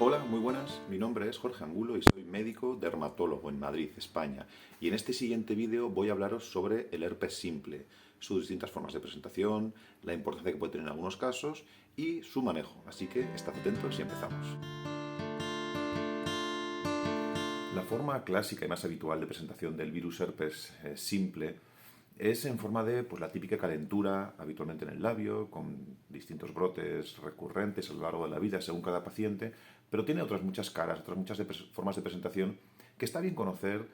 Hola, muy buenas. Mi nombre es Jorge Angulo y soy médico dermatólogo en Madrid, España. Y en este siguiente vídeo voy a hablaros sobre el herpes simple, sus distintas formas de presentación, la importancia que puede tener en algunos casos y su manejo. Así que estad atentos y empezamos. La forma clásica y más habitual de presentación del virus herpes simple es en forma de la típica calentura, habitualmente en el labio, con distintos brotes recurrentes a lo largo de la vida según cada paciente, pero tiene otras muchas caras, otras muchas formas de presentación que está bien conocer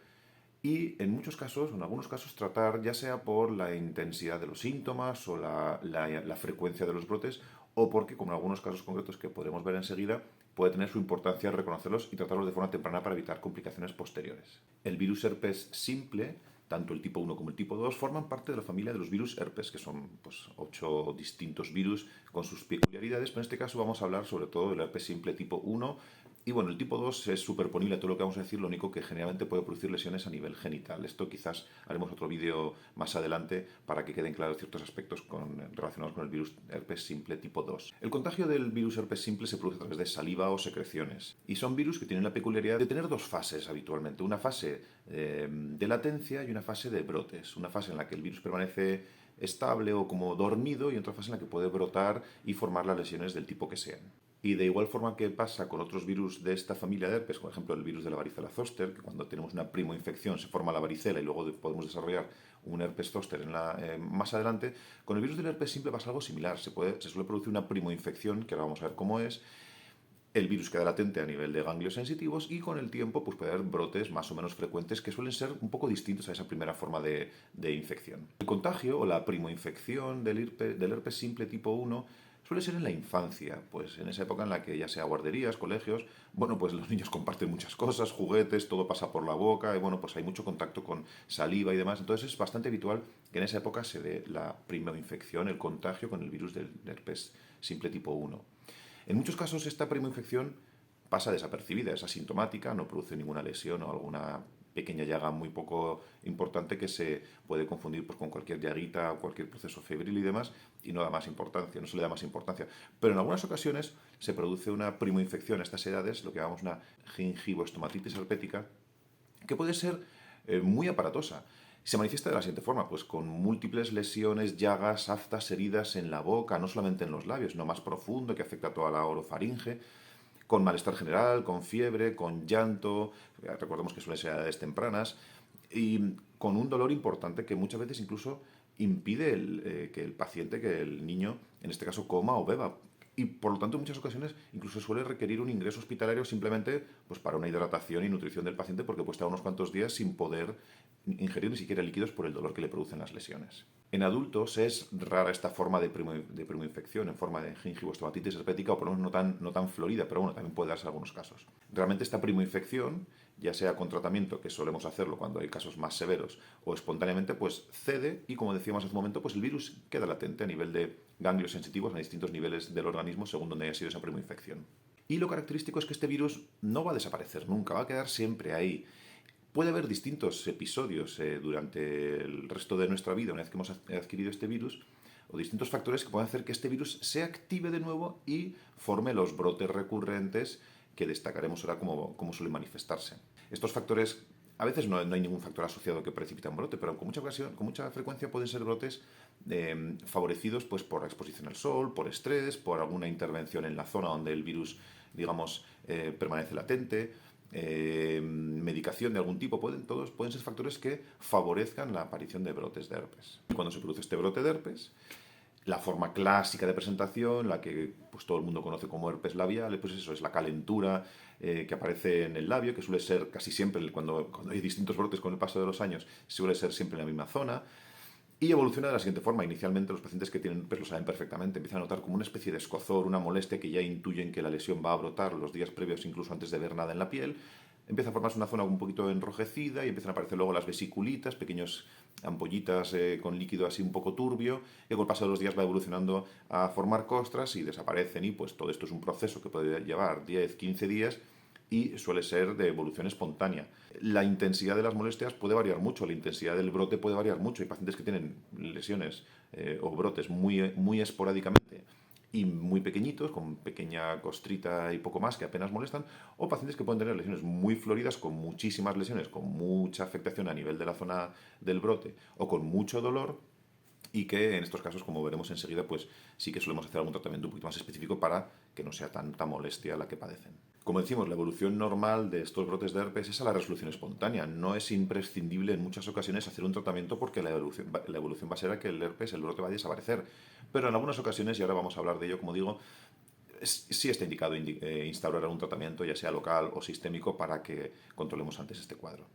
y en muchos casos, en algunos casos, tratar ya sea por la intensidad de los síntomas o la frecuencia de los brotes, o porque, como en algunos casos concretos que podremos ver enseguida, puede tener su importancia reconocerlos y tratarlos de forma temprana para evitar complicaciones posteriores. El virus herpes simple, tanto el tipo 1 como el tipo 2, forman parte de la familia de los virus herpes, que son 8 distintos virus con sus peculiaridades, pero en este caso vamos a hablar sobre todo del herpes simple tipo 1. Y bueno, el tipo 2 es superponible a todo lo que vamos a decir, lo único que generalmente puede producir lesiones a nivel genital. Esto quizás haremos otro vídeo más adelante para que queden claros ciertos aspectos relacionados con el virus herpes simple tipo 2. El contagio del virus herpes simple se produce a través de saliva o secreciones. Y son virus que tienen la peculiaridad de tener dos fases habitualmente. Una fase de latencia y una fase de brotes. Una fase en la que el virus permanece estable o como dormido y otra fase en la que puede brotar y formar las lesiones del tipo que sean. Y de igual forma que pasa con otros virus de esta familia de herpes, por ejemplo el virus de la varicela zoster, que cuando tenemos una primoinfección se forma la varicela y luego podemos desarrollar un herpes zoster más adelante, con el virus del herpes simple pasa algo similar. Se suele producir una primoinfección, que ahora vamos a ver cómo es. El virus queda latente a nivel de ganglios sensitivos y con el tiempo puede haber brotes más o menos frecuentes que suelen ser un poco distintos a esa primera forma de infección. El contagio o la primoinfección del herpes simple tipo 1 suele ser en la infancia, pues en esa época en la que ya sea guarderías, colegios, pues los niños comparten muchas cosas, juguetes, todo pasa por la boca y pues hay mucho contacto con saliva y demás, entonces es bastante habitual que en esa época se dé la primoinfección, el contagio con el virus del herpes simple tipo 1. En muchos casos esta primoinfección pasa desapercibida, es asintomática, no produce ninguna lesión o alguna pequeña llaga muy poco importante que se puede confundir con cualquier llaguita o cualquier proceso febril y demás y no da más importancia, no se le da más importancia. Pero en algunas ocasiones se produce una primoinfección a estas edades, lo que llamamos una gingivoestomatitis herpética, que puede ser muy aparatosa. Se manifiesta de la siguiente forma, pues con múltiples lesiones, llagas, aftas, heridas en la boca, no solamente en los labios, sino más profundo, que afecta a toda la orofaringe, con malestar general, con fiebre, con llanto, recordemos que suelen ser a edades tempranas, y con un dolor importante que muchas veces incluso impide que el paciente, que el niño, en este caso, coma o beba. Y por lo tanto, en muchas ocasiones incluso suele requerir un ingreso hospitalario simplemente para una hidratación y nutrición del paciente porque puede estar unos cuantos días sin poder ingerir ni siquiera líquidos por el dolor que le producen las lesiones. En adultos es rara esta forma de primoinfección en forma de gingivoestomatitis herpética o por lo menos no tan florida, pero también puede darse en algunos casos. Realmente esta primoinfección, ya sea con tratamiento, que solemos hacerlo cuando hay casos más severos, o espontáneamente, cede y, como decíamos hace un momento, el virus queda latente a nivel de ganglios sensitivos a distintos niveles del organismo según donde haya sido esa primoinfección. Y lo característico es que este virus no va a desaparecer nunca, va a quedar siempre ahí. Puede haber distintos episodios durante el resto de nuestra vida, una vez que hemos adquirido este virus, o distintos factores que pueden hacer que este virus se active de nuevo y forme los brotes recurrentes que destacaremos ahora cómo suelen manifestarse. Estos factores, a veces no hay ningún factor asociado que precipite un brote, pero con mucha frecuencia pueden ser brotes favorecidos por la exposición al sol, por estrés, por alguna intervención en la zona donde el virus, permanece latente, medicación de algún tipo, todos pueden ser factores que favorezcan la aparición de brotes de herpes. Cuando se produce este brote de herpes, la forma clásica de presentación, la que todo el mundo conoce como herpes labial, eso es la calentura que aparece en el labio, que suele ser casi siempre, cuando hay distintos brotes con el paso de los años, suele ser siempre en la misma zona. Y evoluciona de la siguiente forma. Inicialmente los pacientes que tienen herpes lo saben perfectamente, empiezan a notar como una especie de escozor, una molestia que ya intuyen que la lesión va a brotar los días previos, incluso antes de ver nada en la piel. Empieza a formarse una zona un poquito enrojecida y empiezan a aparecer luego las vesiculitas, pequeños ampollitas con líquido así un poco turbio, que con el paso de los días va evolucionando a formar costras y desaparecen y todo esto es un proceso que puede llevar 10, 15 días y suele ser de evolución espontánea. La intensidad de las molestias puede variar mucho, la intensidad del brote puede variar mucho. Hay pacientes que tienen lesiones o brotes muy esporádicamente y muy pequeñitos, con pequeña costrita y poco más, que apenas molestan, o pacientes que pueden tener lesiones muy floridas, con muchísimas lesiones, con mucha afectación a nivel de la zona del brote, o con mucho dolor, y que en estos casos, como veremos enseguida, pues sí que solemos hacer algún tratamiento un poquito más específico para que no sea tanta molestia la que padecen. Como decimos, la evolución normal de estos brotes de herpes es a la resolución espontánea. No es imprescindible en muchas ocasiones hacer un tratamiento porque la evolución va a ser a que el herpes, el brote, va a desaparecer. Pero en algunas ocasiones, y ahora vamos a hablar de ello, como digo, sí está indicado instaurar algún tratamiento, ya sea local o sistémico, para que controlemos antes este cuadro.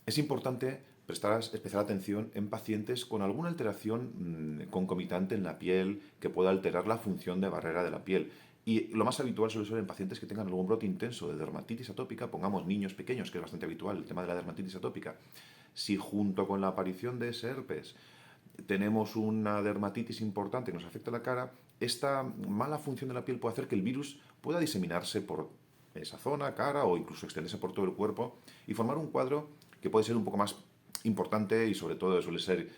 Es importante prestar especial atención en pacientes con alguna alteración concomitante en la piel que pueda alterar la función de barrera de la piel. Y lo más habitual suele ser en pacientes que tengan algún brote intenso de dermatitis atópica, pongamos niños pequeños, que es bastante habitual el tema de la dermatitis atópica. Si junto con la aparición de ese herpes tenemos una dermatitis importante que nos afecta la cara, esta mala función de la piel puede hacer que el virus pueda diseminarse por esa zona, cara, o incluso extenderse por todo el cuerpo y formar un cuadro que puede ser un poco más importante y sobre todo suele ser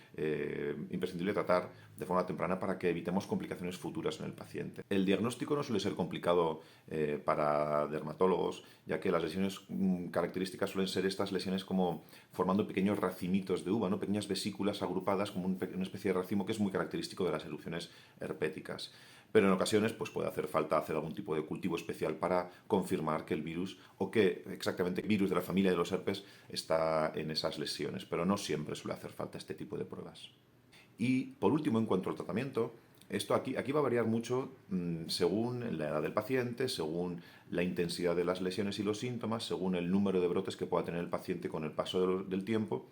imprescindible tratar de forma temprana para que evitemos complicaciones futuras en el paciente. El diagnóstico no suele ser complicado para dermatólogos, ya que las lesiones características suelen ser estas lesiones como formando pequeños racimitos de uva, ¿no? Pequeñas vesículas agrupadas como una especie de racimo que es muy característico de las erupciones herpéticas. Pero en ocasiones pues puede hacer falta hacer algún tipo de cultivo especial para confirmar que el virus, o que exactamente el virus de la familia de los herpes está en esas lesiones, pero no siempre suele hacer falta este tipo de pruebas. Y por último, en cuanto al tratamiento, esto aquí va a variar mucho según la edad del paciente, según la intensidad de las lesiones y los síntomas, según el número de brotes que pueda tener el paciente con el paso del tiempo.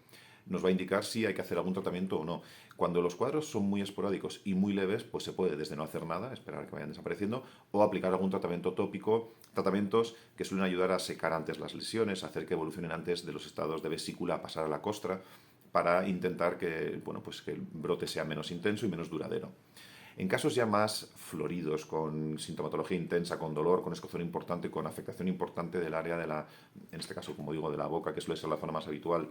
Nos va a indicar si hay que hacer algún tratamiento o no. Cuando los cuadros son muy esporádicos y muy leves, pues se puede desde no hacer nada, esperar a que vayan desapareciendo, o aplicar algún tratamiento tópico, tratamientos que suelen ayudar a secar antes las lesiones, a hacer que evolucionen antes de los estados de vesícula a pasar a la costra, para intentar que, bueno, pues que el brote sea menos intenso y menos duradero. En casos ya más floridos, con sintomatología intensa, con dolor, con escozor importante, con afectación importante del área de la, en este caso, como digo, de la boca, que suele ser la zona más habitual,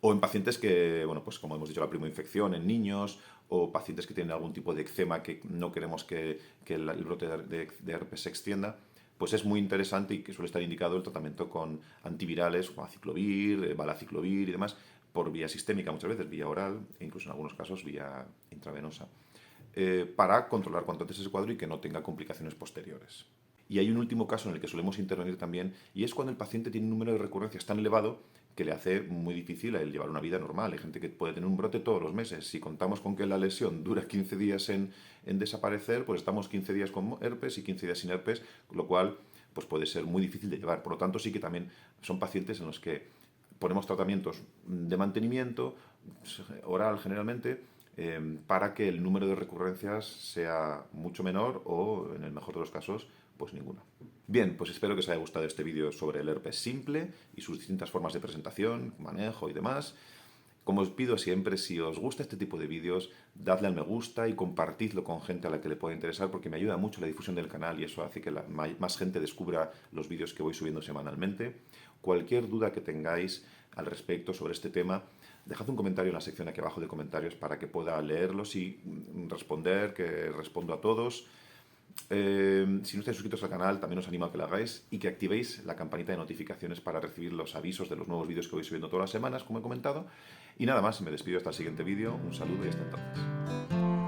o en pacientes que, bueno, pues como hemos dicho, la primoinfección en niños, o pacientes que tienen algún tipo de eczema que no queremos que el brote de herpes se extienda, pues es muy interesante y que suele estar indicado el tratamiento con antivirales, como aciclovir, valaciclovir y demás, por vía sistémica muchas veces, vía oral, e incluso en algunos casos vía intravenosa, para controlar cuanto antes ese cuadro y que no tenga complicaciones posteriores. Y hay un último caso en el que solemos intervenir también, y es cuando el paciente tiene un número de recurrencias tan elevado que le hace muy difícil el llevar una vida normal. Hay gente que puede tener un brote todos los meses. Si contamos con que la lesión dura 15 días en desaparecer, pues estamos 15 días con herpes y 15 días sin herpes, lo cual pues puede ser muy difícil de llevar. Por lo tanto, sí que también son pacientes en los que ponemos tratamientos de mantenimiento, oral generalmente, para que el número de recurrencias sea mucho menor o, en el mejor de los casos, pues ninguna. Bien, pues espero que os haya gustado este vídeo sobre el herpes simple y sus distintas formas de presentación, manejo y demás. Como os pido siempre, si os gusta este tipo de vídeos, dadle al me gusta y compartidlo con gente a la que le pueda interesar, porque me ayuda mucho la difusión del canal y eso hace que más gente descubra los vídeos que voy subiendo semanalmente. Cualquier duda que tengáis al respecto sobre este tema, dejad un comentario en la sección aquí abajo de comentarios para que pueda leerlos y responder, que respondo a todos. Si no estáis suscritos al canal, también os animo a que lo hagáis y que activéis la campanita de notificaciones para recibir los avisos de los nuevos vídeos que voy subiendo todas las semanas, como he comentado. Y nada más, me despido hasta el siguiente vídeo. Un saludo y hasta entonces.